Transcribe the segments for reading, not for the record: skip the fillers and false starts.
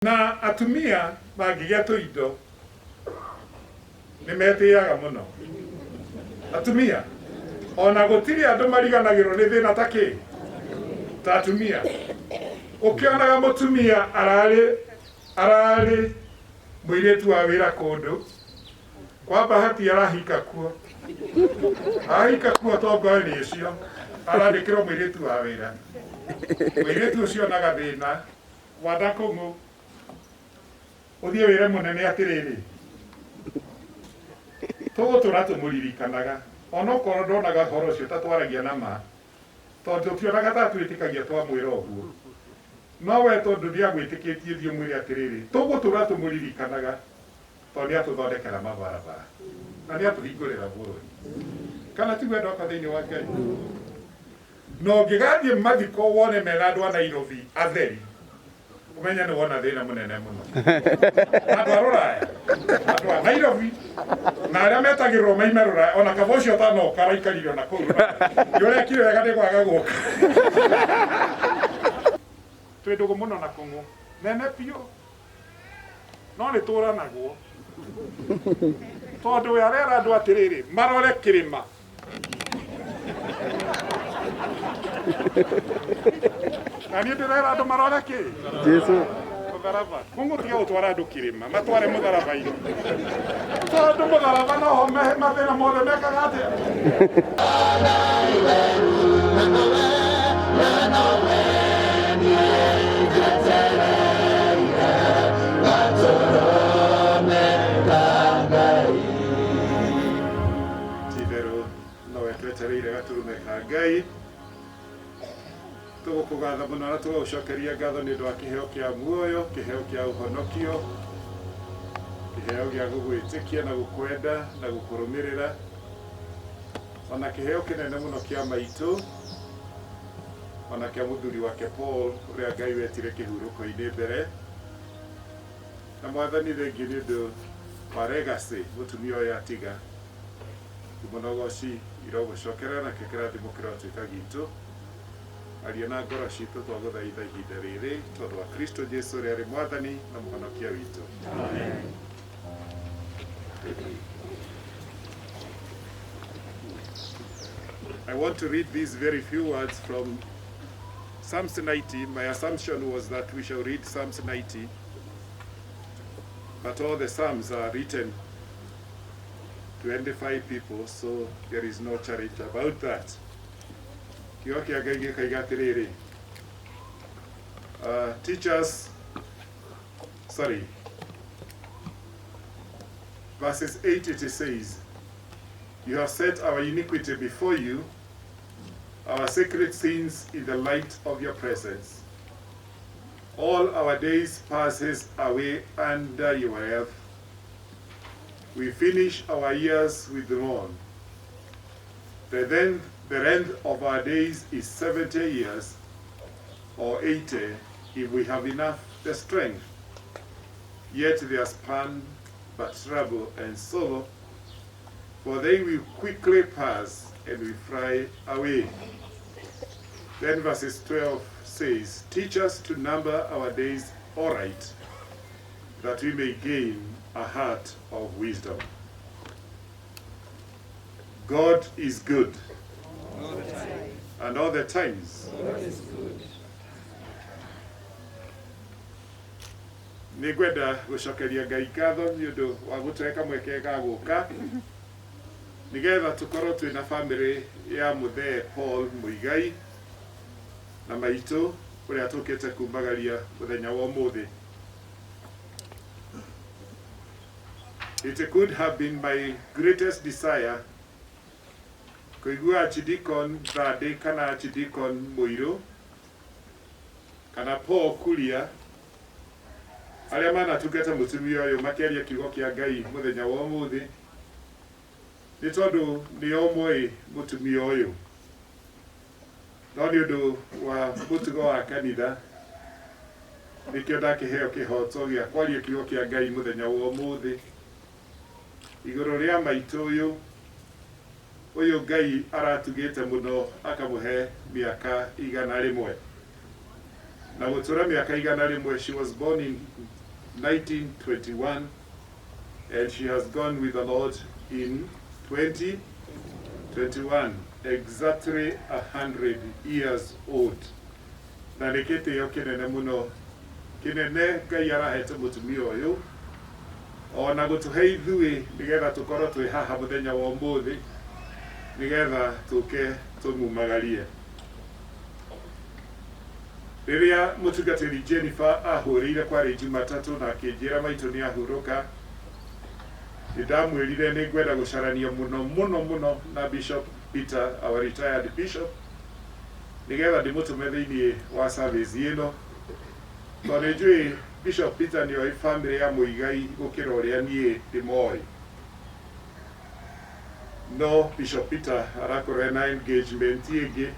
Na atumia magĩgĩa tũindo nĩ metĩaga mũno. Atumia ona gũtirĩ andũ mariganagĩrwo nĩ thĩna ta atumia. Ũkĩonaga mũtumia ararĩ mũirĩtu wa wĩra kũndũ, kwa bahati arahika kuo. Ahika kuo tongoria ũcio arandĩkĩrwo mũirĩtu wa wĩra. Mũirĩtu ũcio na gathĩna wanda kũng'ũ ũthiĩ wĩre mũnene atĩrĩrĩ, tũgũtũra tũmũririkanaga ona okorwo ndonaga ũhoro ũcio ta twaragia na ma, tondũ tionaga ta twĩtĩkagia twamwĩra ũguo, no we tondũ ndiagwĩtĩkĩtie thiĩ mwĩre atĩrĩrĩ, tũgũtũra tũmũririkanaga tondũ nĩatũthondekera mabarabara na nĩatũhingũrĩra bũrũri. Kana tiguo ndoka thĩinĩ wa Ngai? No ũngĩgathiĩ mathiko wone mena andũ a Nairobi atheri, umenya nĩ wona thĩna mũnene mũno. Andũ a Rũraya, andũ a Nairobi na arĩa metagĩrĩrwo maime Rũraya, ona kaba ũcio ũtanoka araikarire ona kũu Rũraya, nĩũrekire wega nĩ kwaga gũka. Twĩ ndũgũ mũno na kũng'ũ nene biũ, no nĩ tũranagwo tondũ we arera andũ atĩrĩrĩ marore kĩrĩma. Na niĩ ndĩrera andũ marore kĩ? Jesu. Mũtharaba. Kũng'ũ tiga gũtwara andũ kĩrĩma, matware mũtharaba-inĩ. Tondũ mũtharaba noho mathĩna mothe mekaga atĩa? Ti-itherũ nowe twetereire gatũrũme ka Ngai. Tũgũkũgatha mũno na tũgũcokeria ngatho nĩ ũndũ wa kĩheo kĩa muoyo, kĩheo kĩa ũhonokio, kĩheo gĩa gũgwĩtĩkia na gũkwenda na gũkũrũmĩrĩra, ona kĩheo kĩnene mũno kĩa maitũ, ona kĩa mũthuri wake Paul ũrĩa Ngai wetire kĩhurũko-inĩ mbere. Na Mwathani thengiũ nĩ ũndũ wa legacy mũtumia ũyũ atiga. Mũnogoci irogũcokerera na kĩrathimo kĩrotuĩka gitũ. Aria na ngoro citũ twagũthaitha ihinda rĩrĩ tondũ wa Kristo Jesu ũrĩa arĩ Mwathani na mũhonokia witũ. Amen. I want to read these very few words from Psalms 90. My assumption was that we shall read Psalms 90, but all the Psalms are written to edify people, so there is no challenge about that. Verses 8 it says, you have set our iniquity before you, our secret sins in the light of your presence. All our days passes away under your help. We finish our years with the mourn. The length of our days is 70 years, or 80, if we have enough the strength. Yet they are span but trouble and sorrow, for they will quickly pass and will fly away. Then verses 12 says, teach us to number our days aright, that we may gain a heart of wisdom. God is good. All the time. And all the times. God is good. Nĩngwenda gũcokeria Ngai ngatho nĩ ũndũ wa gũtũhe mweke ga gũka nĩgetha tũkorwo twĩna bamĩrĩ ya mũthee Paul Muigai na maitũ ũrĩa tũkĩte kumagaria mũthenya wa ũmũthĩ. It could have been my greatest desire kũigua Archdeacon Thande kana Archdeacon Mũirũ kana Paul Kuria arĩa manatungata mũtumia ũyũ makĩaria kiugo kĩa Ngai mũthenya wa ũmũthĩ, nĩ tondũ nĩo moĩ mũtumia ũyũ, no nĩ ũndũ wa mũtugo wa kanitha nĩkĩo ndakĩheo kĩhoto gĩa kwaria kiugo kĩa Ngai mũthenya wa ũmũthĩ igũrũ rĩa maitũ ũyũ Ngai aratugĩte mũno akamũhe mĩaka 100. na gutura miaka igana rimwe. She was born in 1921 and she has gone with the Lord in 2021, exactly 100 years old. Na nikete yo kinene muno, kinene Ngai arahete mutumia uyu ona gutuhe ithui nigetha tukorwo twi haha muthenya wa umuthi nigetha tuke tumumagarie. Riria mutungatiri Jennifer ahurire kwari Jumatatu na akinjira maitu ni ahuruka, ndamwirire ni ngwenda gucarania muno na Bishop Peter, our retired bishop, nigetha ndimutume thiini wa service ino tondu njui Bishop Peter ni oi family ya Muigai gukira uria nie ndimoi. No, Bishop Peter arakorwo na engagement ingi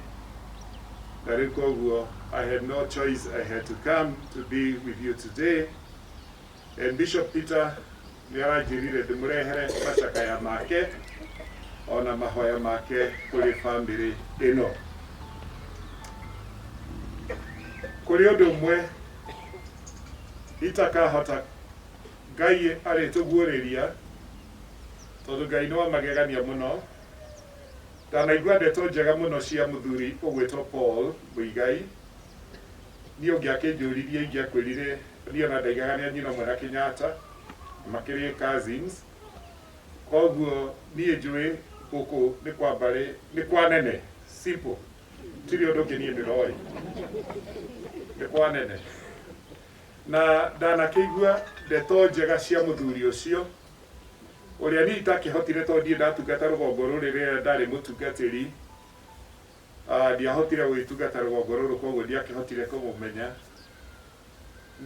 na riu koguo I had no choice. I had to come to be with you today. And Bishop Peter ni aranjirire ndimurehere macakaya make ona mahoya make kuri family ino. Kuri undu umwe itakahota Ngai arituguuriria tondu Ngai no magegania muno. Ndanaigua ndeto njega muno cia muthuri ugwitwo Paul Muigai ni ungi akinjuririe ingiakwirire ni ona ndaigagania nyina mwana Kenyatta makiri cousins. Koguo ni njui guku ni kwa mbari ni kwa nene simple tiri undu ngi ni ndiroi ni kwa nene na ndanakigua ndeto njega cia muthuri ucio uria ni itakihotire tondu ndatungata rugongo ruri rira ndari mutungatiri ndiahotire gwitungata rugongo ruru koguo ndiakihotire kumumenya.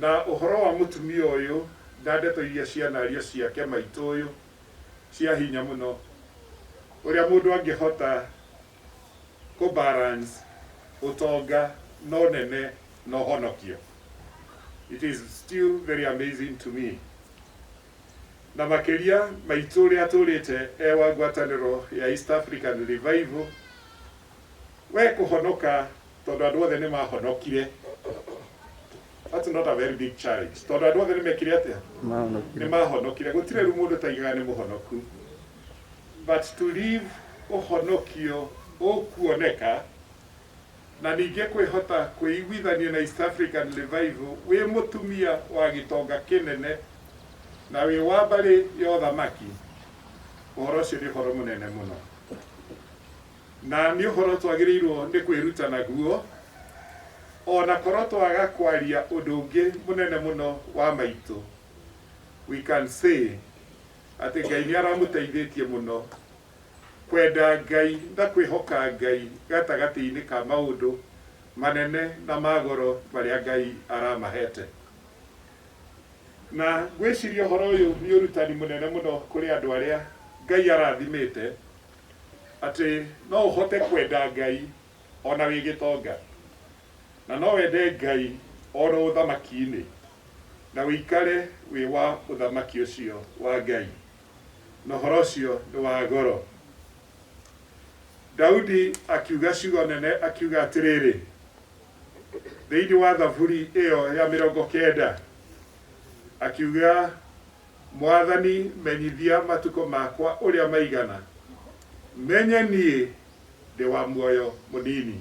Na uhoro wa mutumia uyu na ndeto iria cianario ciake maitu uyu cia hinya muno uria mundu angihota ku balance utonga no nene no honokio. It is still very amazing to me. Na makiria maitu uria turite ewa ngwataniro ya East African Revival we kuhonoka tondu andu othe ni mahonokire. That's not a very big challenge. Tondu andu othe ni mekire atia ni mahonokire, gutire ru mundu taigaga ni muhonoku. But to live uhonokio ukuoneka na ninge kwihota kwiguithania na East African Revival wi mutumia wa gitonga kinene na wi wa mbari ya thamaki, uhoro ucio ni uhoro munene muno na ni uhoro twagirirwo ni kwiruta naguo ona korwo twaga kwaria undu ungi munene muno wa maitu. We can say ati Ngai ni aramuteithitie muno kwenda Ngai na kwihoka Ngai gatagati-ini ka maundu manene na magoro maria Ngai aramahete. Na gwiciria uhoro uyu ni urutani munene muno kuri andu aria Ngai arathimite ati no uhote kwenda Ngai ona wi gitonga na no wende Ngai oro uthamaki-ini na wikare wi wa uthamaki ucio wa Ngai na uhoro ucio ni wa goro. Daudi akiuga ciugo nene akiuga atiriri thiini wa thaburi iyo ya 90 akiuga Mwathani menyithia matuko makwa uria maigana, menye nie ndi wa muoyo munini.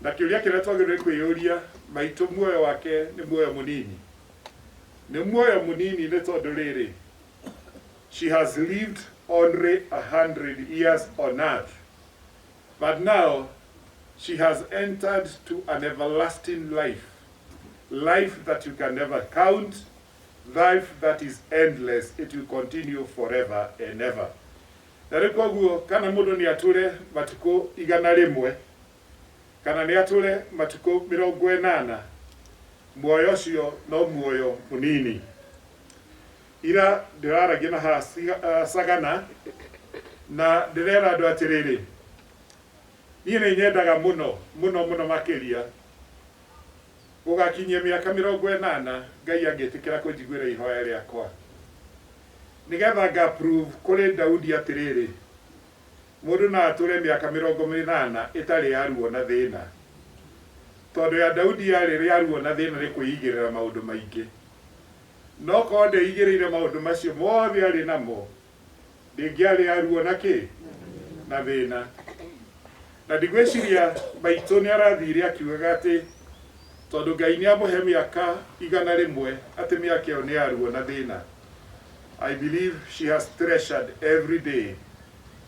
Na kiuria kiria twagirire kwiyuria maitu muoyo wake ni muoyo munini. Ni muoyo munini ni tondu riri she has lived only 100 years on earth, but now she has entered to an everlasting life, life that you can never count, life that is endless. It will continue forever and ever. Na koguo kana mundu ni ature matuko igana rimwe kana ni ature matuko 80, muoyo ucio no muoyo munini. Ira ndiraragia na sagana na ndirera andu atiriri nie ni nyendaga muno makiria ugakinyia miaka 80 Ngai angitikira kunjiguira ihoya riakwa nigetha nga prove kuri Daudi atiriri mundu na ature miaka 80 itari yaruo na thina tondu ya Daudi ya rĩrĩa aruona thĩna nĩ kwĩigĩrĩra maũndũ maingĩ. No korwo ndeigĩrĩire maũndũ macio mothe arĩ namo, ndĩngĩarĩ aruona kĩ na thĩna. Na ndigwĩciria maitũ nĩ arathire akiugaga atĩ tondu Ngai nĩ amũhe mĩaka 100 atĩ mĩaka ĩyo nĩ aruona thĩna. I believe she has treasured every day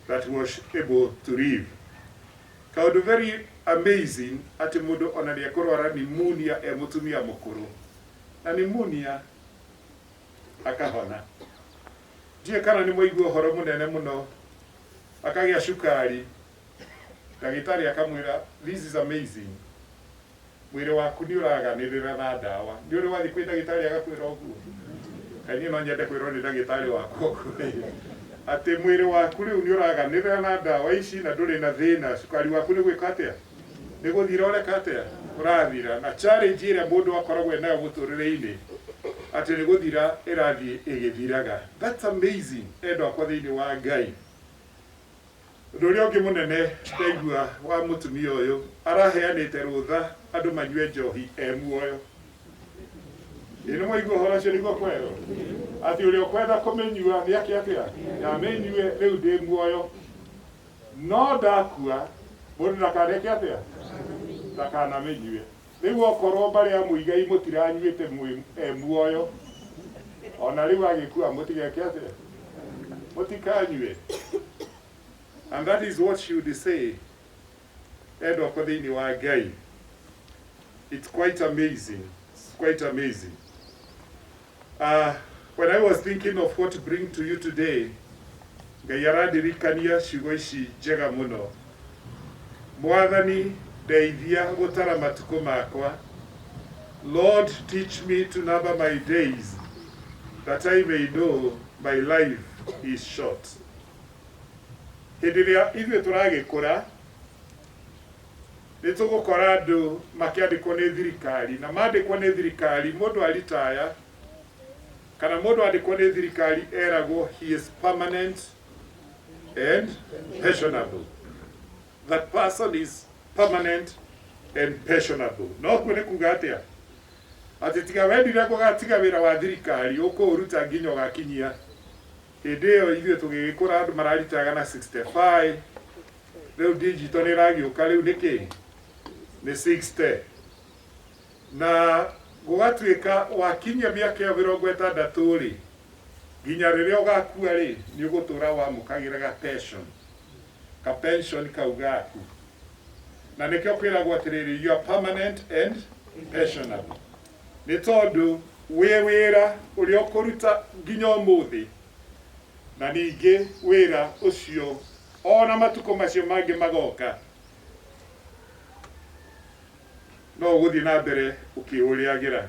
that was able to live. Kaundu very amazing ati mundu ona ni akorwara pneumonia mutumia mukuru. Na pneumonia akahona. Ndiye kana ni muigua horo munene muno. Akagia cukari. Dagitari akamwira, this is amazing. Mwiri waku ni uraganirira na dawa. Ni uri wathi kwi dagitari agakwira uguo. Kanyi no nyende kwirwo ni dagitari wako. Ati mwiri waku riu ni uraganirira na dawa ici na nduri na thina, cukari waku ni gwika atia? Ni guthira ureka atia? Urathira. Na challenge ire mundu akoragwo nayo muturire-ini ati ni guthira irathi igithiraga. That's amazing. Endo akwa thiini wa Ngai. Ndorio ngi munene ndaigua wa mutumia uyu araheanite rutha andu manyue njohi muoyo. Ino mwaigua hora cio niguo kwero ati uri okwenda kumenyua ni akia ya menyue riu ndi muoyo no ndakua mundu ndakareke atia ndakana menyue riu okorwo bari amuigai mutiranyuite muoyo ona riu agikua mutigeke atia mutikanyue. And that is what she would say. Endo kwa thiini wa Ngai. It's quite amazing. It's quite amazing. When I was thinking of what to bring to you today, Ngai arandirikania ciugo ici njega muno. Mwathani ndeithia gutara matuko makwa. Lord, teach me to number my days, that I may know my life is short. Hindi ria ithuĩ turagĩkũra nĩ tũgũkora andũ makĩandĩkwo nĩ thirikari, na mandĩkwo nĩ thirikari mũndũ aritaya kana mũndũ andĩkwo nĩ thirikari eragwo he is permanent and pensionable. That person is permanent and pensionable. No kuo nĩ kuga atĩa atĩ tiga wendire gũgatiga wĩra wa thirikari ũkũũruta nginya ũgakinyia hindi ĩyo ithuĩ tũgĩgĩkũra andũ mararitaga na 65. Rĩu digital nĩ ĩragĩũka rĩu nĩkĩ nĩ 60. Na gũgatuĩka wakinyia mĩaka ĩyo 60 rĩ nginya rĩrĩa ũgakua rĩ nĩ ũgũtũra wamũkagĩraga pension. Ka pension kau gaku. Na nĩkĩo kwĩragwo atĩrĩrĩ, you are permanent and pensionable. Nĩ tondũ wĩ wĩra ũrĩa ũkũruta nginya ũmũthĩ, na ningĩ wĩra ũcio ona matuko macio mangĩ magoka no gũthiĩ na mbere ũkĩũrĩagĩra.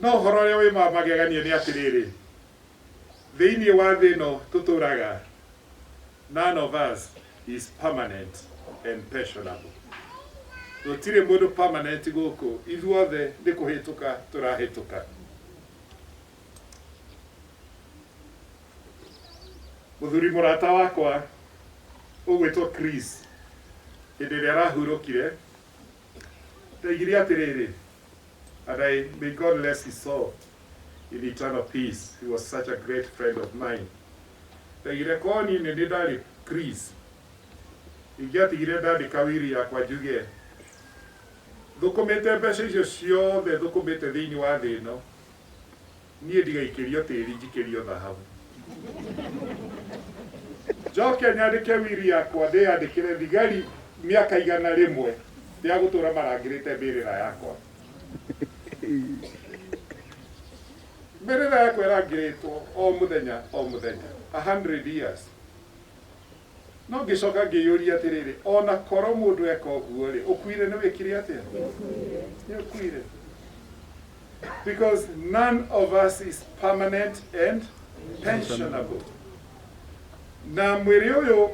No ũhoro ũrĩa wĩ magegania nĩ atĩrĩrĩ, thĩinĩ wa thĩ ĩno tũtũraga, none of us is permanent and pensionable. Gũtirĩ mũndũ permanent gũkũ, ithuothe nĩ kũhĩtũka tũrahĩtũka. Mũthuri mũrata wakwa ũgwĩtwo Chris hĩndĩ ĩrĩa arahurũkire ndaigire atĩrĩrĩ, and may God rest his soul in eternal peace. He was such a great friend of mine. Ndaigire korwo niĩ nĩ ndarĩ Chris, ingĩatigire ndandĩka wiri yakwa njuge thũkũmĩte mbeca icio ciothe thũkũmĩte thĩinĩ wa thĩ ĩno, niĩ ndigaikĩrio tĩri njikĩrio thahabu. Njoke nyandĩke wiri yakwa ndĩyandĩkĩre thigari mĩaka 100 ya gũtũra marangĩrĩte mbĩrĩra yakwa. Mbĩrĩra yakwa ĩrangĩrĩtwo o mũthenya o mũthenya 100 years. No ngĩcoka ngĩyũria atĩrĩrĩ, ona korwo mũndũ eka ũguo rĩ, ũkuire nĩ wĩkire atĩa? Nĩ ũkuire. Because none of us is permanent and pensionable. Na mwĩrĩ ũyũ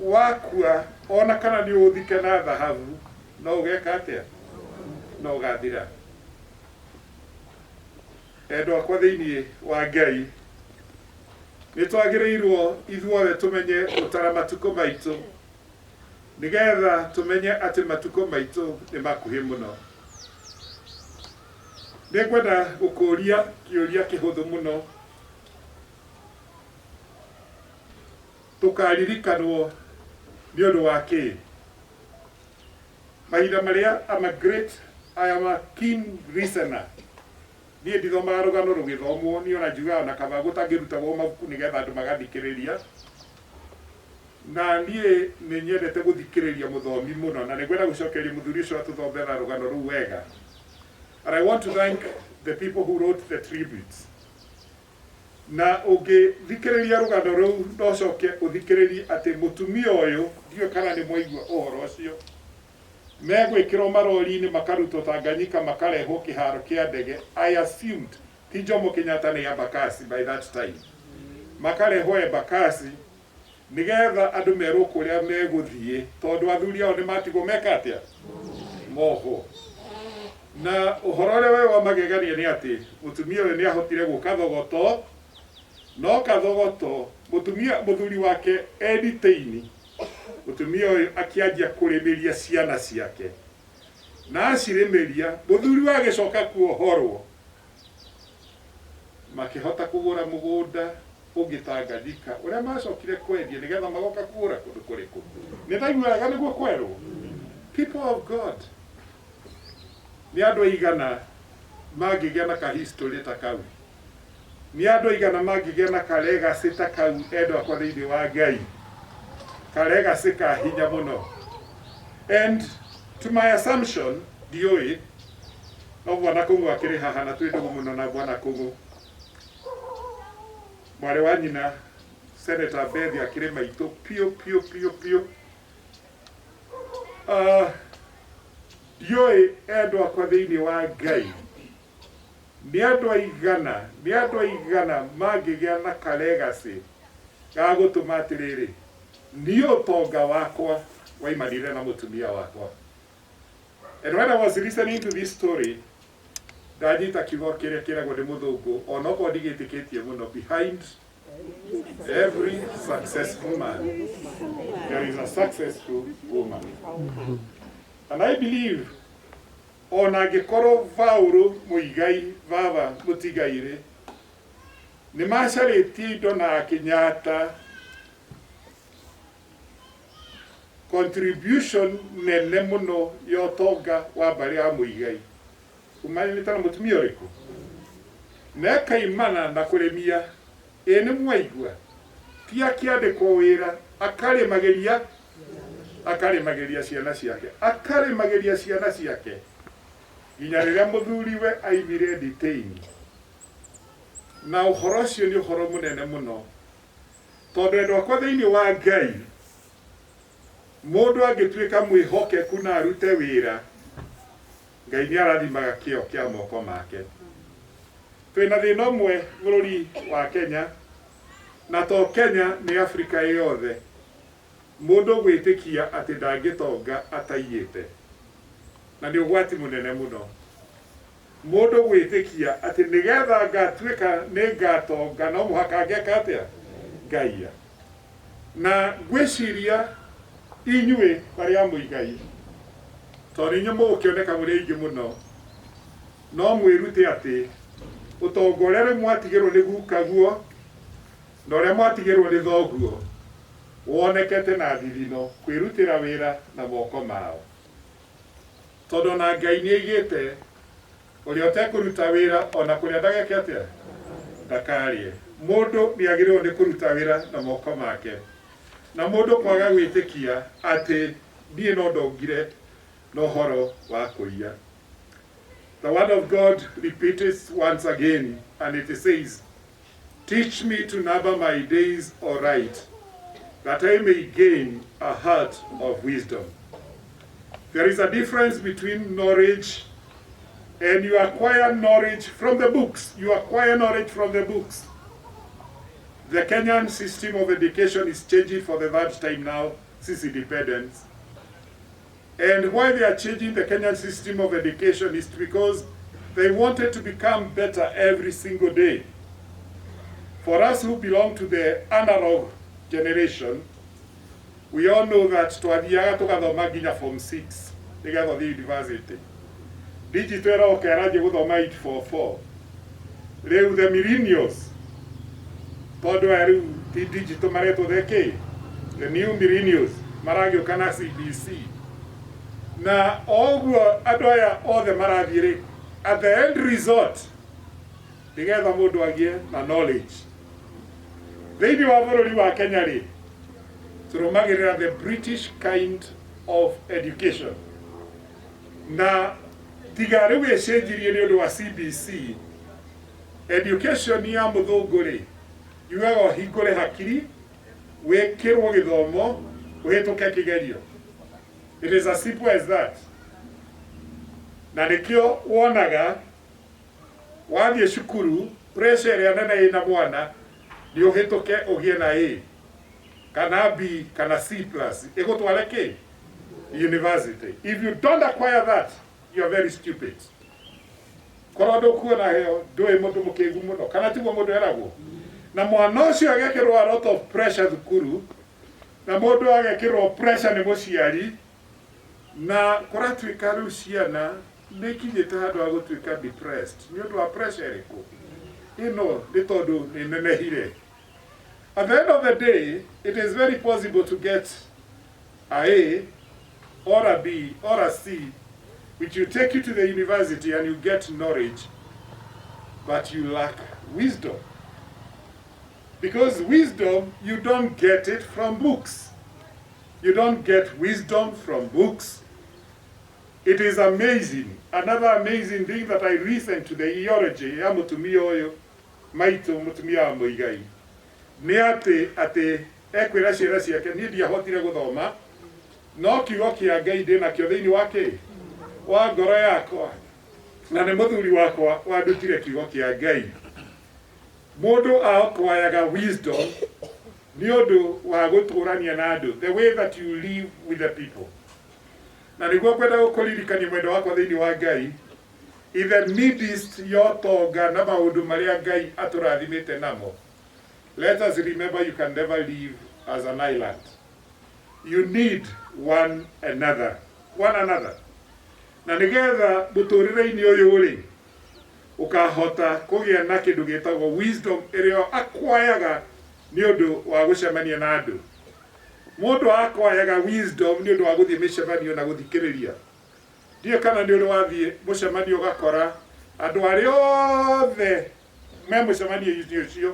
wakua ona kana nĩ ũthike na thahabu no ũgeka atĩa? No ũgathira. Endwa kwa thĩinĩ wa Ngai nĩ twagĩrĩirwo ithuothe tũmenye gũtara matukũ maitũ nigetha tumenye ati matuko maitu ni makuhi muno. Nĩngwenda gũkũria kĩũria kĩhũthũ mũno. Tũkaririkanwo nĩ ũndũ wa kĩ? Mahinda marĩa I am a keen listener. Niĩ ndithomaga rũgano rũgĩthomwo, niĩ ona njugaga na kaba gũtangĩrutagwo mabuku nĩgetha andũ magathikĩrĩria. Na niĩ nĩ nyendete gũthikĩrĩria mũthomi mũno, na nĩngwenda gũcokeria mũthuri ũcio atũthomera rũgano rũu wega. And I want to thank the people who wrote the tributes. Na ũngĩthikĩrĩria rũgano rũu no coke ũthikĩrĩrie atĩ mũtumia ũyũ, ndiũĩ kana nĩ mwaigua ũhoro ũcio, megwĩkĩrwo marori-inĩ makarutwo Tanganyika makarehwo kĩharo kĩa ndege. I assumed ti Jomo Kenyatta nĩ Embakasi by that time. Makarehwo Embakasi nĩgetha andũ merwo kũrĩa megũthiĩ, tondũ athuri ao nĩ matigwo meka atĩa? Mohwo. Na ũhoro ũrĩa we wa magegania nĩ atĩ mũtumia ũyũ nĩ ahotire gũka thogoto, no kathogoto mũthuri wake editeini, mũtumia ũyũ akĩanjia kũrĩmĩria ciana ciake, na acirĩmĩria mũthuri wa gĩcoka kuohorwo, makĩhota kũgũra mũgũnda ũngĩ Tanganyika ũrĩa macokire kwendia nĩgetha magoka kũgũra kũndũ kũrĩkũ. Nĩ ndaiguaga nĩguo kwerwo. People of God, nĩ andũ aigana mangĩgĩa na ka-history ta kau? Nĩ andũ aigana mangĩgĩa na ka-legacy ta kau endwa kwa thĩinĩ wa Ngai? Ka-legacy ka hinya mũno. And to my assumption, ndiũĩ, no Bwana Kũng'ũ akĩrĩ haha na twĩ ndũgũ mũno na Bwana Kũng'ũ. Mwarĩ wa nyina Senator Bethi akĩrĩ maitũ piũ. Ndiũĩ endwa kwa thĩinĩ wa Ngai, nĩ andũ aigana mangĩgĩa na ka-legacy ga gũtũma atĩrĩrĩ, niĩ ũtonga wakwa waimanire na mũtumia wakwa. And when I was listening to this story, ndanyita kiugo kĩrĩa kĩragwo nĩ mũthũngũ, onokorwo ndigĩtĩkĩtie mũno, behind every successful man there is a successful woman. And I believe ona angĩkorwo Vaũrũ Mũigai baba mũtigairĩ nĩ macarĩtie indo na Kenyatta contribution nene mũno ya ũtonga wa mbarĩ ya Mũigai umanĩte na mũtumia ũrĩkũ, na ekaimana na kũrĩmia. Nĩ mwaigua ti akĩandĩkwo wĩra akarĩmagĩria ciana ciake nginya rĩrĩa mũthuriwe aimire detain. Na ũhoro ũcio nĩ ũhoro mũnene mũno, tondũ endwa kwa thĩinĩ wa Ngai, mũndũ angĩtuĩka mwĩhokeku na arute wĩra, Ngai nĩ arathimaga kĩo kĩa moko make. Twĩna thĩna ũmwe bũrũri wa Kenya, na to Kenya nĩ Afrika yothe, mũndũ gwĩtĩkia atĩ ndangĩtonga ataiyĩte, na nĩ ũgwati mũnene mũno. Mũndũ gwĩtĩkia atĩ nĩgetha ngatuĩka nĩ ngatonga no mũhaka ngeka atĩa? Ngaia. Na ngwĩciria inyuĩ barĩ a Mũigai, tondũ inyuĩ mũgũkĩoneka mũrĩ aingĩ mũno, no mwĩrute atĩ ũtonga ũrĩa rĩu mwatigĩrwo nĩ gukaguo na ũrĩa mwatigĩrwo nĩ thoguo wonekete na thithino kwĩrutĩra wĩra na moko mao. Tondũ na Ngai nĩ aigĩte ũrĩa ũtekũruta wĩra ona kũrĩa ndageke atĩa? Ndakarĩe. Mũndũ nĩ agĩrĩirwo nĩ kũruta wĩra na moko make, na mũndũ kwaga gwĩtĩkia atĩ niĩ no ndongire na ũhoro wa kũiya. The word of God repeats once again, and it says, "Teach me to number my days aright, that I may gain a heart of wisdom." There is a difference between knowledge, and you acquire knowledge from the books. You acquire knowledge from the books. The Kenyan system of education is changing for the third time now since independence. And why they are changing the Kenyan system of education is because they wanted to become better every single day. For us who belong to the analog generation, We all know that twathiaga tugathoma nginya form 6 nigetha thi university. Digital era okeraje guthoma 844. Rĩu the millennials tondũ rĩu ti digital maretwo theke, the new millennials maragĩũka na CBC na oguo andũ aya othe marathiĩ rĩ, at the end result nigetha mũndũ agĩe na knowledge. Thĩinĩ wa bũrũri wa Kenya rĩ, tũrũmagĩrĩra the British kind of education na tiga rĩu ĩcenjirie nĩ ũndũ wa CBC. Education ya mũthũngũ rĩ, yugaga ũhingũre hakiri wĩkĩrwo gĩthomo ũhĩtũke kĩgerio. It is as simple as that. Na nĩkĩo wonaga wathiĩ cukuru pressure ĩrĩa nene ĩna mwana nĩ ũhĩtũke ũgĩe na A kana B kana C+, ĩgũtware kĩ? University. If you don't acquire that, you are very stupid. Korwo ndũkuona heo ndũĩ mũndũ mũkĩgu mũno kana tiguo mũndũ eragwo. Na mwana ũcio agekĩrwo a lot of pressure thukuru na mũndũ agekĩrwo pressure nĩ mũciari na kũratuĩka rĩu ciana nĩ ikinyĩte handũ ha gũtuĩka depressed nĩ ũndũ wa pressure ĩrĩkũ. Ĩno nĩ tondũ nĩ nenehire. At the end of the day, it is very possible to get a or a B or a C, which will take you to the university and you get knowledge, but you lack wisdom. Because wisdom, you don't get it from books. You don't get wisdom from books. It is amazing. Another amazing thing that I listened to the theology ya mutumia ũyũ maitũ mutumia wa Muigai nĩ atĩ ekwĩra ciĩra ciake niĩ ndiahotire gũthoma no kiugo kĩa Ngai ndĩ nakĩo thĩinĩ wa ngoro yakwa na nĩ mũthuri wakwa wandutire kiugo kĩa Ngai. Mũndũ akoyaga wisdom nĩ ũndũ wa gũtũrania na andũ, the way that you live with the people. Na nĩguo kwenda gũkũririkania mwendo wakwa thĩinĩ wa Ngai, in the midst your tonga na maũndũ marĩa Ngai atũrathimĩte namo, let us remember you can never live as an island. You need one another. Na nĩgetha mũtũrĩre-inĩ ũyũ rĩ, ũkahota kũgĩa na kĩndũ gĩtagwo wisdom ĩrĩa akwayaga nĩ ũndũ wa gũcemania na andũ. Mũndũ akwayaga wisdom nĩ ũndũ wa gũthiĩ mĩcemanio na gũthikĩrĩria. Ndiyo kana nĩ ũrĩ wathiĩ mũcemanio ũgakora andũ arĩa othe me mũcemanio ũcio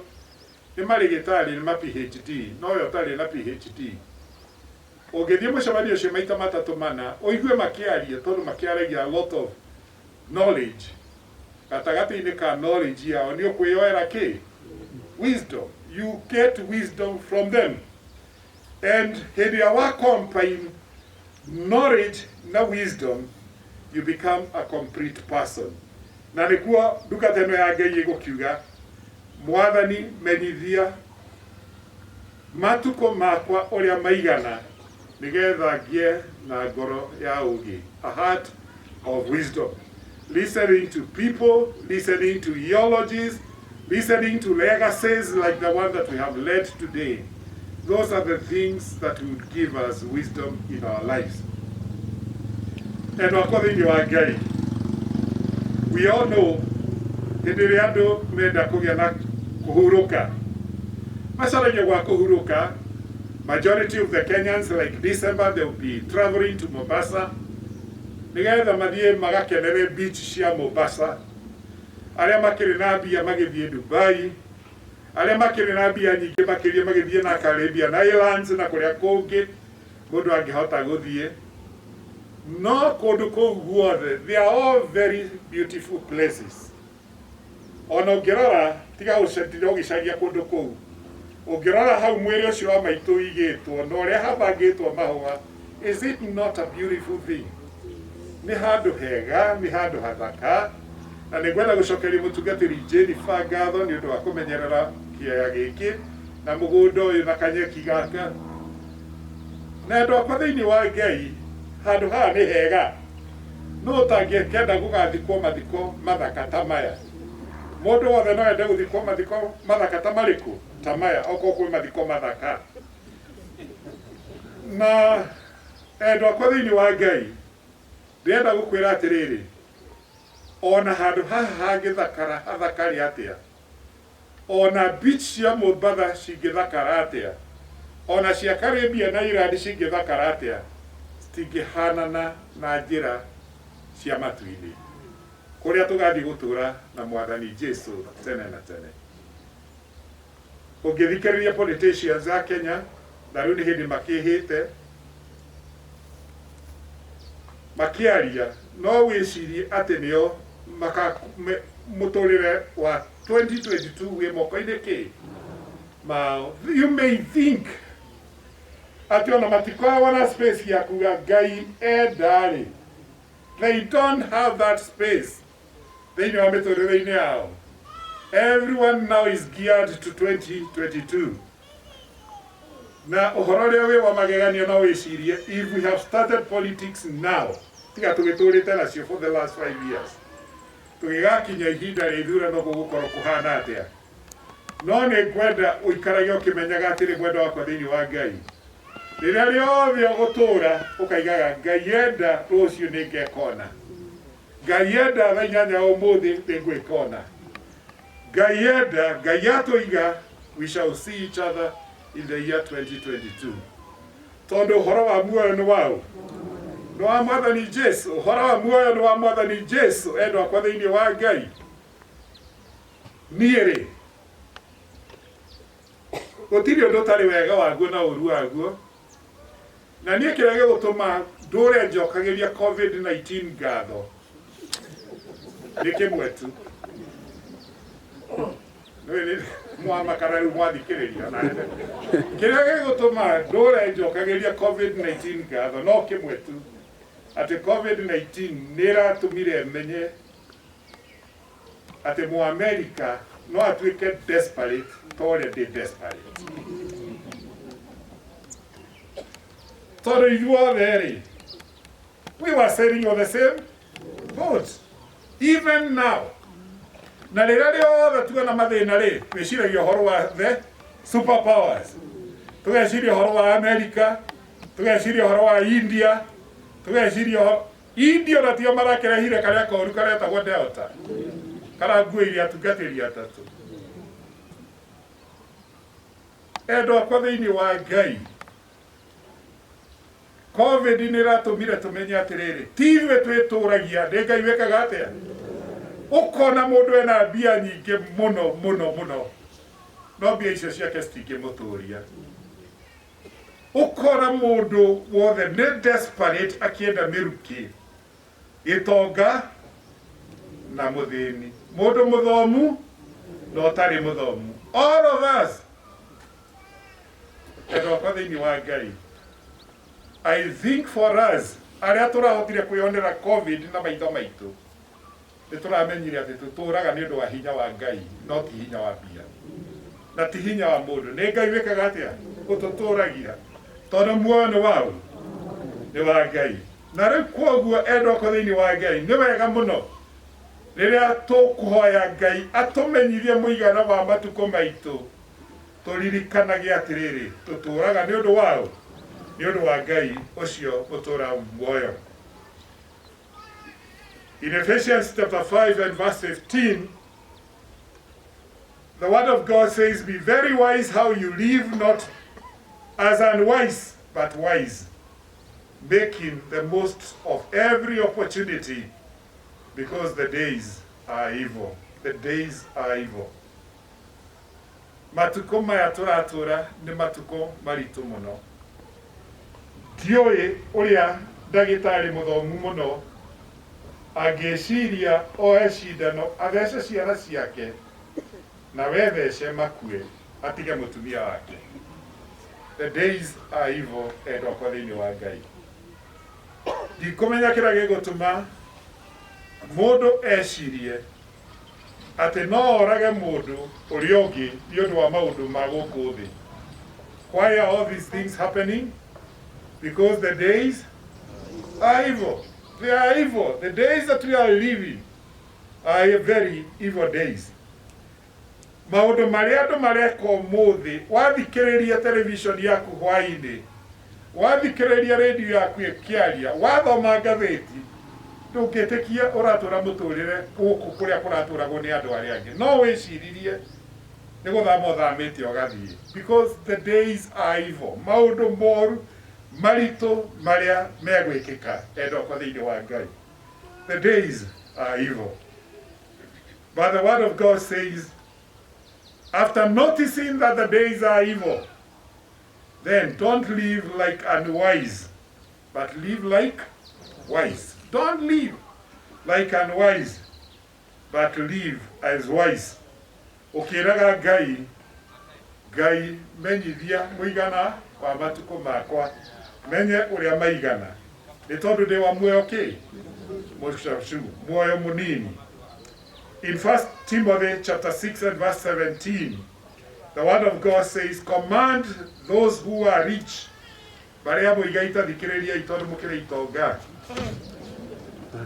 nĩ marĩgĩtarĩ nĩ ma PhD, no yo ũtarĩ na PhD. Ũngĩthiĩ mũcemanio ũcio maita matatũ mana, ũigue makĩaria tondũ makĩaragia a lot of knowledge. Gatagatĩ-inĩ ka knowledge yao nĩ ũkwĩyoera kĩ? Wisdom. You get wisdom from them. And hĩndĩ ĩrĩa wa combine knowledge na wisdom, you become a complete person. Na nĩkuo ndungata ĩno ya Ngai ĩgũkiuga, Mwathani menyithia matukũ makwa ũrĩa maigana nĩgetha ngĩe na ngoro ya ũũgĩ, a heart of wisdom. Listening to people, listening to theologies, listening to legacies like the one that we have led today. Those are the things that would give us wisdom in our lives. And according to our Ngai, we all know hĩndĩ ĩrĩa andũ menda kũgĩa na kũhurũka, macaragia gwa kũhurũka, majority of the Kenyans, like December, they will be traveling to Mombasa. Nĩgetha mathiĩ magakenere beach cia Mombasa. Arĩa makĩrĩ na mbia magĩthiĩ Dubai. Arĩa makĩrĩ na mbia nyingĩ makĩria magĩthiĩ na Caribbean Islands na kũrĩa kũngĩ mũndũ angĩhota gũthiĩ. No kũndũ kũu guothe, they are all very beautiful places. Ona ũngĩrora tiga ũgĩcaria kũndũ kũu, ũngĩrora hau mwĩrĩ ũcio wa maitũ igĩtwo na ũrĩa habangĩtwo mahũa, is it not a beautiful thing? Nĩ handũ hega, nĩ handũ hathaka, na nĩngwenda gũcokeria mũtungatĩri Jennifer ngatho nĩ ũndũ wa kũmenyerera kĩaya gĩkĩ na mũgũnda ũyũ na kanyeki gaka. Na andũ akwa thĩinĩ wa Ngai, handũ haha nĩ hega, no ũtangĩkenda gũgathikwo mathiko mathaka ta maya. Mũndũ wothe no ende gũthikwo mathiko mathaka ta marĩkũ? Ta maya, okorwo kwĩ mathiko mathaka. na endwa kwa thĩinĩ wa Ngai ndĩrenda gũkwĩra atĩrĩrĩ, ona handũ haha hangĩthakara hathakari atĩa, ona beach cia Mombasa cingĩthakara atĩa, ona cia Caribbean na Ireland cingĩthakara atĩa, citingĩhanana na njĩra cia matu-inĩ kũrĩa tũgathiĩ gũtũũra na Mwathani Jesu tene na tene. Ũngĩthikĩrĩria politicians a Kenya na rĩu nĩ hĩndĩ makĩhĩte makĩaria, no wĩcirie atĩ nĩo mũtũrĩre wa 2022 wĩ moko-inĩ kĩ mao. You may think atĩ ona matikoa na space ya kuga Ngai endarĩ. They don't have that space thĩinĩ wa mĩtũrĩre-inĩ yao. Everyone now is geared to 2022. Na ũhoro ũrĩa wĩ wa magegania no wĩcirie, if we have started politics now, tiga tũgĩtũrĩte nacio for the last 5 years, tũgĩgakinya ihinda rĩa ithurano gũgũkorwo kũhana atĩa. No nĩ ngwenda ũikarage ũkĩmenyaga atĩrĩ mwendwa wakwa thĩinĩ wa Ngai, rĩrĩa rĩothe ũgũtũũra ũkaigaga Ngai enda rũciũ nĩngekona, Ngai enda thaa 8 ũmũthĩ nĩngwĩkona, Ngai enda, Ngai atũiga, we shall see each other in the year 2022. Tondũ ũhoro wa muoyo nĩ wau, nĩ wa Mwathani Jesu. Ũhoro wa muoyo nĩ wa Mwathani Jesu, endwa kwa thĩinĩ wa Ngai. Niĩ rĩ, gũtirĩ ũndũ ũtarĩ wega waguo na ũru waguo, na niĩ kĩrĩa gĩgũtũma ndũre njokagĩria COVID-19 ngatho nĩ kĩmwe tu. Mwamakara rĩu mwathikĩrĩria na kĩrĩa gĩgũtũma ndũre njokagĩria COVID-19 ngatho no kĩmwe tu, atĩ COVID-19 nĩ ĩratũmire menye atĩ Mũamerika no atuĩke desperate ta ũrĩa ndĩ desperate. Tondũ ithuothe rĩ, we were sailing on the same boat even now. Na rĩrĩa rĩothe tuona mathĩna rĩ, twĩciragia ũhoro wa the superpowers, tũgeciria ũhoro wa America, tũgeciria ũhoro wa India, tũgeciria India na tio marakĩrehire karĩa koru karetagwo Delta, karanguĩire atungatĩri atatũ. Endwa kwa thĩinĩ wa Ngai, COVID nĩ ĩratũmire tũmenye atĩrĩrĩ, ti ithuĩ twĩtũragia, nĩ Ngai wĩkaga atĩa. Ũkona mũndũ ena mbia nyingĩ mũno mũno mũno, no mbia icio ciake citingĩmũtũria. Ũkona mũndũ wothe nĩ desperate akĩenda mĩrukĩ, gĩtonga na mũthĩni, mũndũ mũthomu na ũtarĩ mũthomu, all of us. Endwa kwa thĩinĩ wa Ngai, I think for us arĩa tũrahotire kwĩyonera COVID na maitho maitũ, nĩ tũramenyire atĩ tũtũũraga nĩ ũndũ wa hinya wa Ngai, no ti hinya wa mbia na ti hinya wa mũndũ. Nĩ Ngai wĩkaga atĩa gũtũtũũragia, tondũ muoyo nĩ wau, nĩ wa Ngai. Na rĩu kwoguo endwa kwa thĩinĩ wa Ngai, nĩ wega mũno rĩrĩa tũkũhoya Ngai atũmenyithie mũigana wa matukũ maitũ, tũririkanage atĩrĩrĩ, tũtũũraga nĩ ũndũ wau, nĩ ũndũ wa Ngai ũcio ũtũũra muoyo. In Ephesians chapter 5 and verse 15, the word of God says, be very wise how you live, not as unwise, but wise, making the most of every opportunity, because the days are evil. The days are evil. Matuko maya tũratũra nĩ matuko maritũ mũno. Ndiũĩ ũrĩa ndagĩtarĩ mũthomu mũno angĩciria oe cindano athece ciana ciake na wethece makue atige mũtumia wake. The days are evil, endwa kwa thĩinĩ wa Ngai. Ndikũmenya kĩrĩa gĩgũtũma mũndũ ecirie atĩ no orage mũndũ ũrĩa ũngĩ nĩ ũndũ wa maũndũ ma gũkũ thĩ. Why are all these things happening? Because the days are evil. They are evil. The days that we are living are very evil days. Maũndũ marĩa andũ mareka ũmũthĩ, wathikĩrĩria television yaku hwaĩ-inĩ, wathikĩrĩria radio yaku ĩkĩaria, wathoma ngathĩti, ndũngĩtĩkia ũratũra mũtũrĩre gũkũ kũrĩa kũratũragwo nĩ andũ arĩa angĩ. No wĩciririe nĩ gũthama ũthamĩte ũgathiĩ. Because the days are evil. Maũndũ moru maritũ marĩa megwĩkĩka endwa thĩinĩ wa Ngai. The days are evil. But the word of God says, after noticing that the days are evil, then don't live like unwise, but live like wise. Don't live like unwise, but live as wise. Ukiraga Ngai, Ngai menyithia mũigana wa matukũ makwa, menye ũrĩa maigana. Nĩ tondũ ndĩ wa muoyo kĩ? Muoyo mũnini. In 1 Timothy chapter 6 and verse 17, the word of God says, command those who are rich.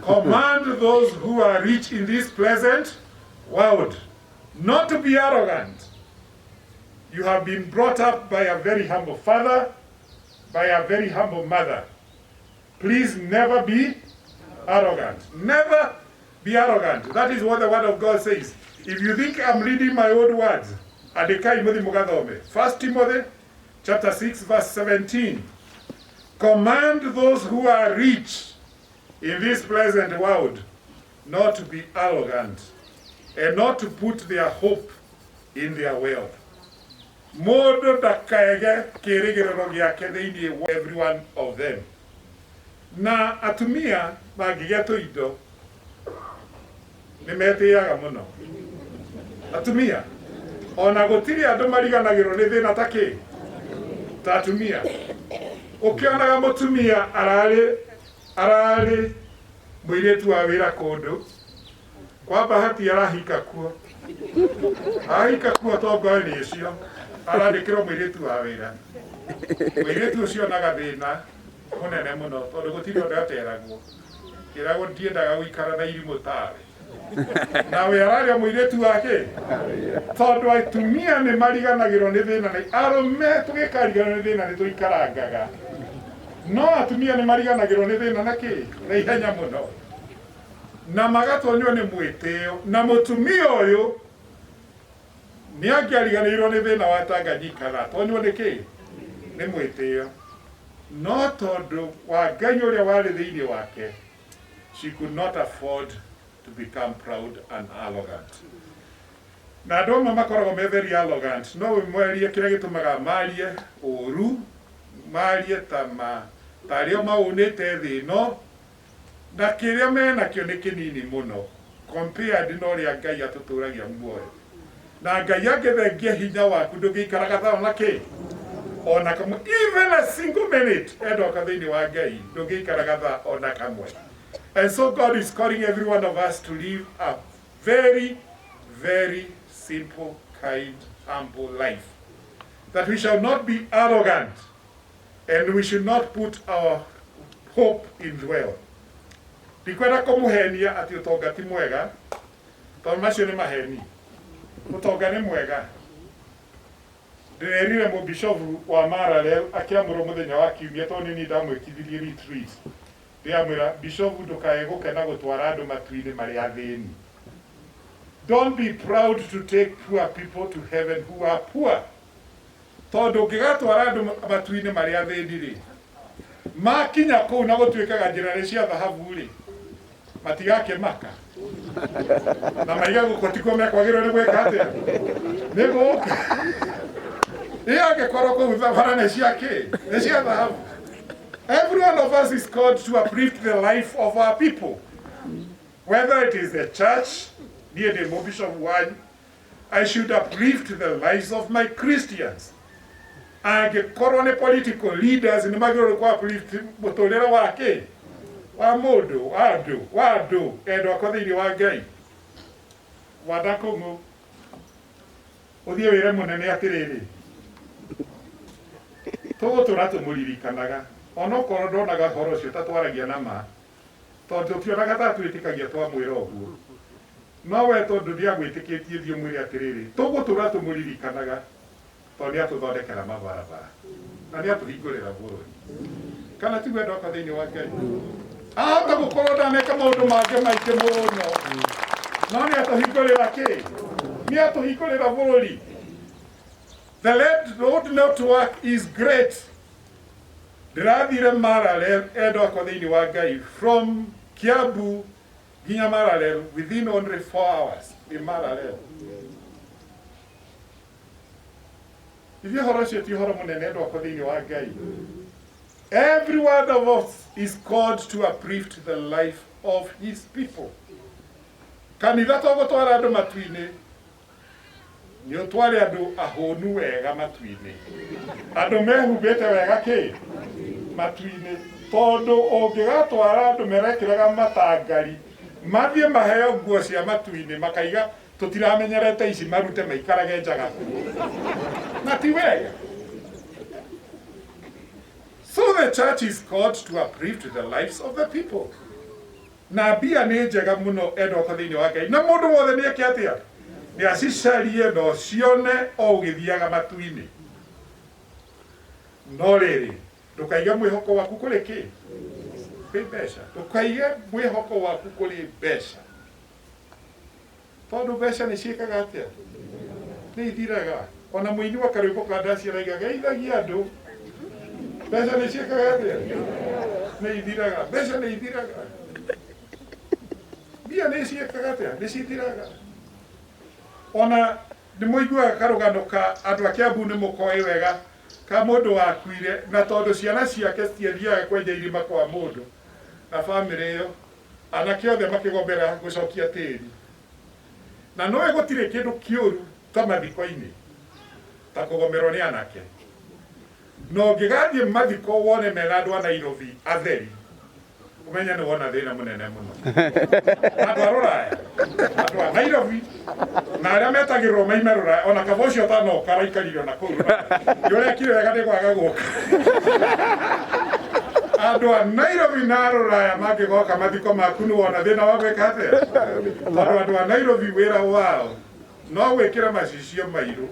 Command those who are rich in this present world not to be arrogant. You have been brought up by a very humble father, by a very humble mother. Please never be arrogant. Never be arrogant. That is what the word of God says. If you think I'm reading my own words, 1 Timothy chapter 6 verse 17. Command those who are rich in this present world not to be arrogant and not to put their hope in their wealth. Every one of them. Na atumia magigeto ido nimeteaga muno. Atumia ona gutiri andu mariganagirwo ni thina take ta atumia. Ukionaga mutumia arari muiretu wa wira kundu kwa bahati arahika kuo. Ahika kuo tongo ni icio arandikirwo muiretu wa wira. Muiretu ucio naga thina munene muno tondu gutiri undu ateragwo. Kiragwo ndiendaga guikara na irimu tawe. Na we araria muiretu wake tondu atumia ni mariganagirwo ni thina ni arume tugikariganwo ni thina ni tuikarangaga. No atumia ni mariganagirwo ni thina na ki na ihenya muno na magatonywo ni mwitio na mutumia uyu ni angiariganirwo ni thina wa Tanganyika na tonywo ni ki ni mwitio no tondu wa Ngai uria wari thiini wake, she could not afford to become proud and arrogant. Na andũ amwe makoragwo me very arrogant, no wĩmwerie kĩrĩa gĩtũmaga marie ũru, marie tarĩo maunĩte thĩ ĩno, na kĩrĩa menakĩo nĩ kĩnini mũno compared na ũrĩa Ngai atũtũragia muoyo. Na Ngai angĩthengia hinya waku ndũngĩikaraga thayũ na kĩ? Ona kamwe, even a single minute endoka thĩinĩ wa Ngai ndũngĩikaraga thayũ ona kamwe. And so God is calling every one of us to live a very, very simple, kind, humble life. That we shall not be arrogant and we should not put our hope in wealth. Ndikwenda kumuhenia ati utonga ti mwega, tondu macio ni maheni. Utonga ni mwega. Ndirerire mũbishofu wa Maralel akiamũrwo mũthenya wa Kiumia tondu ni ndamwĩkithirie retreat. Ndiamwĩra bishofu ndukae gũkena gũtwara andũ matu-inĩ marĩa athĩni. Don't be proud to take poor people to heaven who are poor. Tondu ũngĩgatwara andũ matu-inĩ marĩa athĩni-rĩ, makinya kũu na gũtuĩkaga njĩra nĩ cia thahabu-rĩ, matigakĩmaka. Na maiga gũkũ tikuo mekwagĩrĩirwo nĩ gwĩka atĩa? Nĩ gũka. Angĩkorwo kũu thabara nĩ cia kĩ? Nĩ cia thahabu. Every one of us is called to uplift the life of our people. Whether it is the church, near the Bishop one, I should uplift the lives of my Christians. And the current political leaders in the Magro uplift Motolera wake. Wamodo, wado, and Wakodi Wagai. Wadakomo. Odia Remon Atireli. Toto Rato Muli Kanaga. Ono korodo naga horocio tatwaragia na ma tondu tionaga tatwitikagia twamwira uguo no we tondu ndiagwitikitie thio mwiri atiriri tugutura tumuririkanaga tondũ nĩatũthondekera mabarabara na nĩatũhingũrĩra bũrũri kana tiguo andũ akwa thĩinĩ wa Ngai ahota gũkorwo ndaneka maũndũ mangĩ maingĩ mũno no nĩatũhingũrĩra kĩ nĩatũhingũrĩra bũrũri. The road network is great. Ndĩrathire Maralel endwa akwa thĩinĩ wa Ngai from Kiambu nginya Maralel within only 4 hours in Maralel. If you horo cio ti horo munene endwa akwa thĩinĩ wa Ngai. Every one of us is called to uplift the life of his people. Kanitha tũgũtwara andũ matu-inĩ nĩ ũtware andũ ahũnu wega matu-inĩ andũ mehumbĩte wega kĩ matu-inĩ tondũ ũngĩgatwara andũ merekĩraga matangari mathiĩ maheo nguo cia matu-inĩ makaiga tũtiramenyerete ici marute maikarage njaga na ti wega. So the church is called to uplift the lives of the people. Na mbia nĩ njega mũno endwa kwa thĩinĩ wa Ngai na mũndũ wothe nĩeke atĩa nĩacicarie na ũcione o ũgĩthiaga matu-inĩ no rĩrĩ ndũkaige mwĩhoko waku kũrĩ kĩ kwĩ mbeca ndũkaige mwĩhoko waku kũrĩ mbeca tondũ mbeca nĩ ciĩkaga atĩa nĩ ithiraga. Ona mũini wa karwĩmbo ka ndaci araigaga geithagia andũ mbeca nĩ ciĩkaga atĩa nĩ ithiraga mbeca nĩ ithiraga mbia nĩ ciĩkaga atĩa nĩ cithiraga. Ona nĩ mũiguaga karũgano ka andũ a Kiambu nĩ mũkoĩ wega ka mũndũ wakuire na tondũ ciana ciake citiathiaga kwenja irima kwa mũndũ na bamĩrĩ ĩyo anake othe makĩgombera gũcokia tĩri na nowe gũtirĩ kĩndũ kĩũru ta mathiko-inĩ ta kũgomerwo nĩ anake no ũngĩgathiĩ mathiko wone mena andũ a Nairobi atheri ũmenye nĩ wona thĩna mũnene mũno. Andũ a Rũraya andũ a Nairobi na arĩa metagĩrwo maime Rũraya ona kaba ũcio ũtanoka araikarire ona kũu nĩũrekire wega nĩ kwaga gũka. Andũ a Nairobi na Rũraya mangĩgoka mathiko maku nĩ wona thĩna wa gwĩka atĩa tondũ andũ a Nairobi wĩra wao no gwĩkĩra macicio mairũ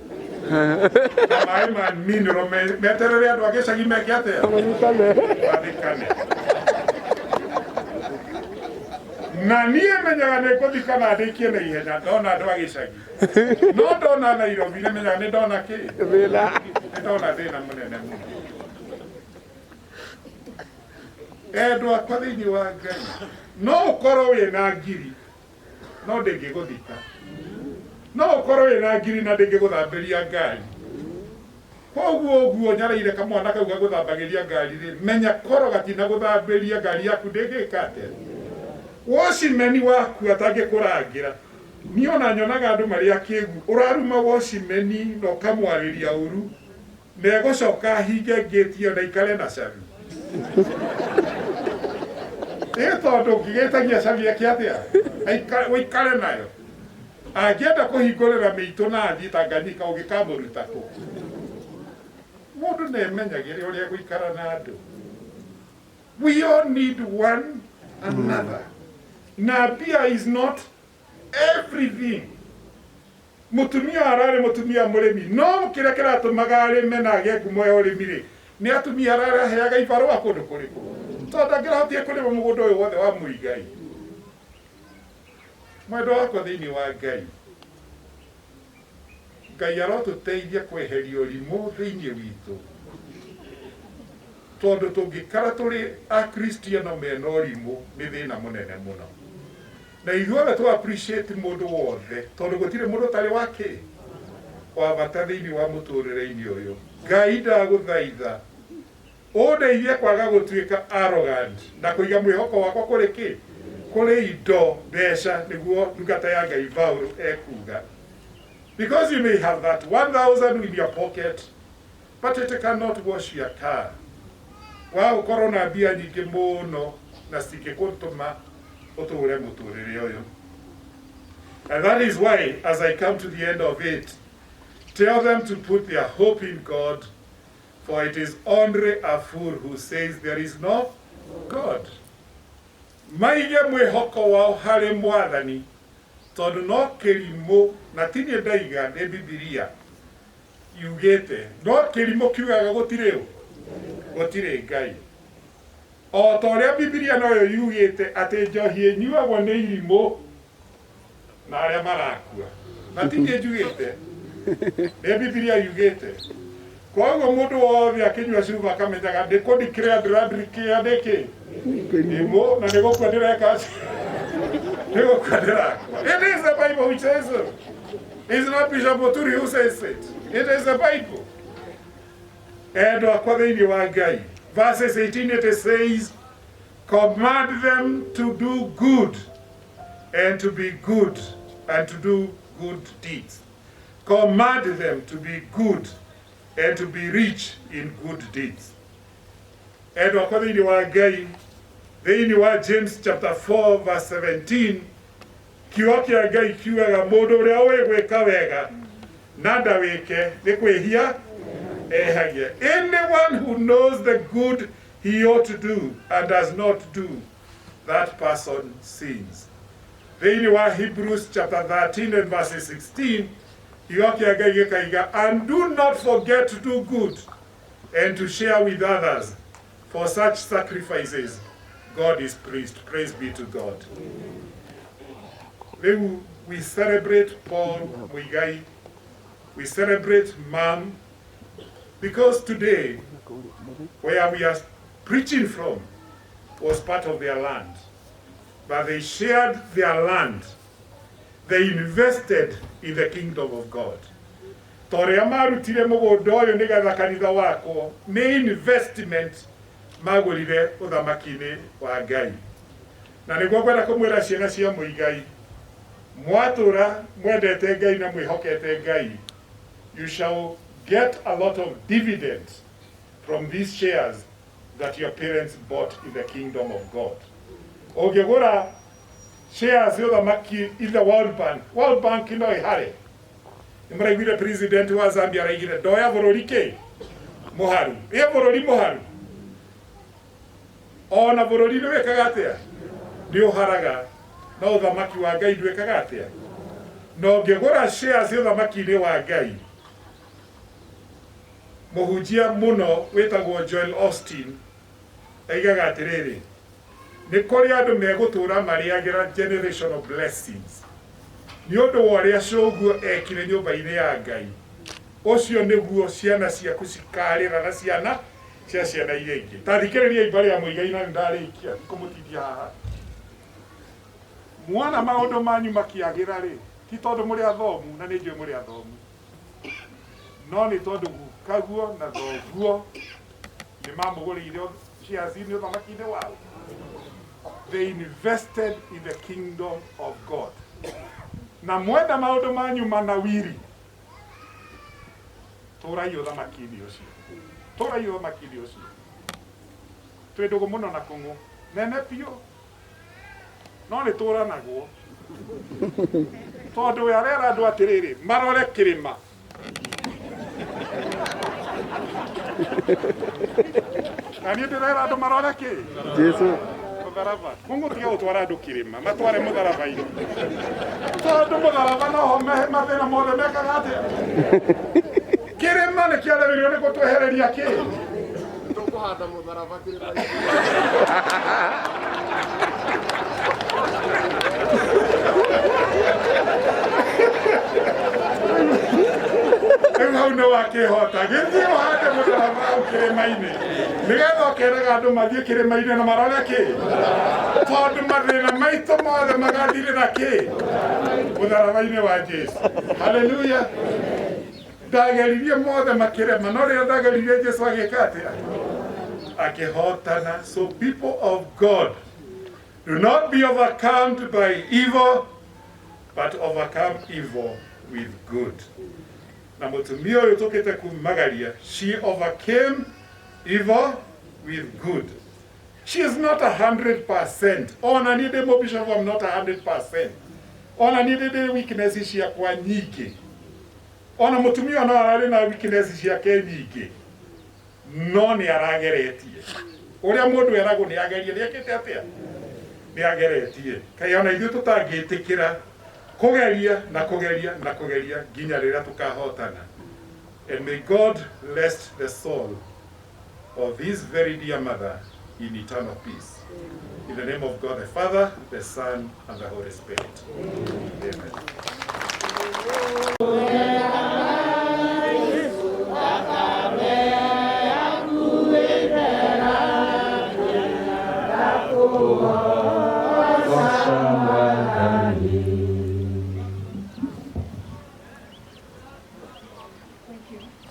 na maĩ ma mineral meterere andũ a gĩcagi meke atĩa mathikane. Na niĩ menyaga nĩ ngũthikana ndĩkie na ihenya ndona andũ a gĩcagi no ndona Nairobi nĩ menyaga nĩ ndona kĩ nĩ ndona thĩna mũnene mũno. Endwa akwa thĩinĩ wa Ngai no ũkorwo wĩna ngiri no ndĩngĩgũthika no ũkorwo wĩna ngiri na ndĩngĩgũthambĩria ngari. Koguo ũguo nyareire kamwana kau gagũthambagĩria ngari rĩ menya koro gatina gũthambĩria ngari yaku ndĩngĩka atĩa wocimeni waku atangĩkũrangĩra. Niĩ ona nyonaga andũ marĩ akĩĩgu ũraruma wocimeni na ũkamwarĩria ũru na egũcoka hinge ngĩti ona ikare na cabi ĩ tondũ ũngĩgĩtagia cabi ake atĩa ũikare nayo angĩenda kũhingũrĩra mĩitũ na athiĩ Tanganyika ũngĩkamũruta kũ. Mũndũ nĩemenyagĩre ũrĩa gũikara na andũ. We all need one another. Na mbia is not everything. Mũtumia ararĩ mũtumia mũrĩmi no kĩrĩa kĩratũmaga arĩme na agĩe ngumo ya ũrĩmi rĩ nĩ atumia araheaga ibarũa kũndũ kũrĩkũ tondũ ndangĩrahotire kũrĩma mũgũnda ũyũ wothe wa Mũigai. Mwendwa wakwa thĩinĩ wa Ngai Ngai arotũteithia kweheria ũrimũ thĩinĩ witũ tondũ tũngĩkara tũrĩ akristiano mena ũrimũ nĩ thĩna mũnene mũno na ithuothe tũ appreciate mũndũ wothe tondũ gũtirĩ mũndũ ũtarĩ wake wa bata thĩinĩ wa mũtũrĩre-inĩ ũyũ. Ngai ndagũthaitha ũndeithie kwaga gũtuĩka arrogant na kũiga mwĩhoko wakwa kũrĩ kĩ kũrĩ indo mbeca nĩguo ndungata ya Ngai Paul ekuga. Because you may have that 1,000 in your pocket but it cannot wash your car. Wa ũkorwo na mbia nyingĩ mũno na citingĩgũtũma ũtũũre mũtũrĩre ũyũ. And that is why as I come to the end of it tell them to put their hope in God, for it is only a fool who says there is no God. Maige mwĩhoko wao harĩ Mwathani tondũ no kĩrimũ na ti niĩ ndaiga nĩ Bibilia yugĩte no kĩrimũ kiugaga gũtirĩ Ngai. O ta ũrĩa Bibilia noyo yugĩte atĩ njohi ĩnyuagwo nĩ irimũ na arĩa marakua. Na ti niĩ njugĩte, nĩ Bibilia yugĩte. Koguo mũndũ wothe akĩnyua cuba akamenyaga ndĩkũndikĩrĩra ndĩrandikĩra ndĩkĩ irimũ na nĩgũkua ndĩreka nĩgũkua ndĩrakua. It is the Bible which says so. It's not Bishop Muturi who says it. It is the Bible. And akwa thĩinĩ wa Ngai. Verses 18 it says, command them to do good and to be good and to do good deeds. Command them to be good and to be rich in good deeds. And akwa thĩinĩ wa Ngai, thĩinĩ wa James chapter 4 verse 17, kiugo kĩa Ngai kiugaga mũndũ ũrĩa ũĩ gwĩka wega na ndawĩke nĩ kwĩhia ehagia. Anyone who knows the good he ought to do and does not do, that person sins. Thĩinĩ wa Hebrews chapter 13 and verse 16, kiugo kĩa Ngai gĩkaiga, and do not forget to do good and to share with others, for such sacrifices God is pleased. Praise be to God. We celebrate Paul Muigai. We celebrate Mom, because today, where we are preaching from, was part of their land. But they shared their land. They invested in the kingdom of God. Torea marutire mũgũnda ũyũ nĩgetha kanitha wakwo nĩ investment magũrire ũthamaki-inĩ wa Ngai. Na nĩguo ngwenda kũmwĩra ciana cia Muigai, mwatũra mwendete Ngai na mwĩhokete Ngai, you shall get a lot of dividends from these shares that your parents bought in the kingdom of God. Ũngĩgũra shares ũthamaki in the World Bank no ĩharĩ. Nĩmũraiguire president wa Zambia araigire ndoya bũrũri kĩ mũharu. Ĩ bũrũri mũharu. Ona bũrũri nĩwĩkaga atĩa? Nĩũharaga. No ũthamaki wa Ngai ndwĩkaga atĩa? No ũngĩgũra shares ũthamaki-inĩ wa Ngai, mũhunjia mũno wĩtagwo Joel Austin aigaga atĩrĩrĩ, nĩ kũrĩ andũ megũtũra marĩagĩra generational blessings nĩ ũndũ wa ũrĩa cũguo ekire nyũmba-inĩ ya Ngai. Ũcio nĩguo ciana ciaku cikarĩra na ciana cia ciana iria ingĩ. Ta thikĩrĩriai mbarĩ ya Muigai na nĩndarĩkia kũmũtithia haha. Mwana maũndũ manyu makĩagĩra rĩ, ti tondũ mũrĩ athomu, na nĩ njũĩ mũrĩ athomu, no nĩ tondũ gukaguo na thoguo nĩ mamũgũrĩire shares-inĩ ũthamaki-inĩ wao. They invested in the kingdom of God. Na mwenda maũndũ manyu manawiri, tũrai ũthamaki-inĩ ũcio. Tũrai ũthamaki-inĩ ũcio. Twĩ ndũgũ mũno na kũng'ũ, nene biũ, no nĩ tũranagwo. Tondũ we arera andũ atĩrĩrĩ, marore kĩrĩma. Na niĩ ndĩrera andũ marore kĩ? Jesu. Mũtharaba. Kũng'ũ tiga gũtwara andũ kĩrĩma, matware mũtharaba-inĩ. Tondũ mũtharaba noho mathĩna mothe mekaga atĩa? Kĩrĩma nĩkĩagĩrĩirwo nĩ gũtwehereria kĩ? Tũkũhanda mũtharaba kĩrĩma-inĩ. Rĩu hau nĩ wakĩhota, gĩthiĩ ũhande mũtharaba hau kĩrĩma-inĩ, nĩgetha ũkeraga andũ mathiĩ kĩrĩma-inĩ na marore kĩ? Tondũ mathĩna maitũ mothe magathirĩra kĩ? Mũtharaba-inĩ wa Jesu. Hallelujah. Ndageririe mothe makĩrema, no rĩrĩa ndageririe Jesu agĩka atĩa? Akĩhotana. So people of God, do not be overcome by evil, but overcome evil with good. Na mũtumia ũyũ tũkĩte kumagaria, she overcame evil with good. She is not 100%. Ona niĩ ndĩ mũbishop, I'm not 100%. Ona niĩ ndĩ weakness ciakwa nyingĩ. Ona mũtumia no ararĩ na weakness ciake nyingĩ. No nĩ arageretie. Ũrĩa mũndũ eragwo nĩ agerie, nĩekĩte atĩa? Nĩ ageretie. Kaĩ ona ithuĩ tũtangĩtĩkĩra kũgeria na kũgeria na kũgeria nginya rĩrĩa tũkahotana. And may God rest the soul of his very dear mother in eternal peace. In the name of God the Father, the Son, and the Holy Spirit. Amen. Oh